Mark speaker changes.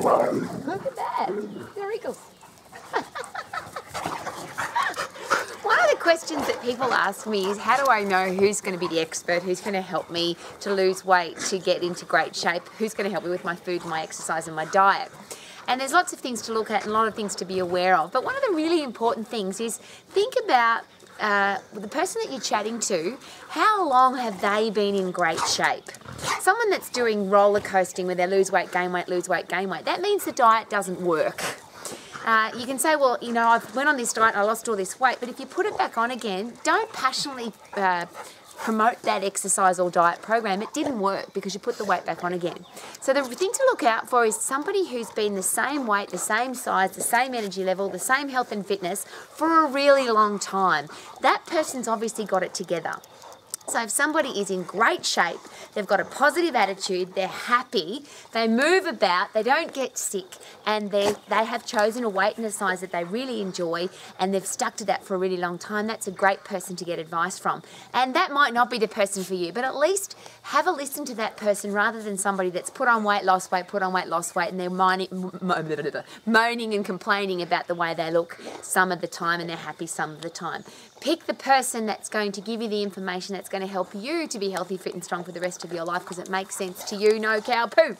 Speaker 1: Look at that. There he goes. One of the questions that people ask me is, how do I know who's going to be the expert, who's going to help me to lose weight, to get into great shape, who's going to help me with my food, my exercise and my diet? And there's lots of things to look at and a lot of things to be aware of. But one of the really important things is think about the person that you're chatting to, how long have they been in great shape? Someone that's doing roller coasting where they lose weight, gain weight, lose weight, gain weight, that means the diet doesn't work. You can say, well, you know, I've went on this diet and I lost all this weight, but if you put it back on again, don't passionately promote that exercise or diet program. It didn't work because you put the weight back on again. So the thing to look out for is somebody who's been the same weight, the same size, the same energy level, the same health and fitness for a really long time. That person's obviously got it together. So if somebody is in great shape, they've got a positive attitude, they're happy, they move about, they don't get sick, and they have chosen a weight and a size that they really enjoy, and they've stuck to that for a really long time, that's a great person to get advice from. And that might not be the person for you, but at least have a listen to that person rather than somebody that's put on weight, lost weight, put on weight, lost weight, and they're moaning and complaining about the way they look some of the time, and they're happy some of the time. Pick the person that's going to give you the information that's going to help you to be healthy, fit and strong for the rest of your life, because it makes sense to you, no cow poo.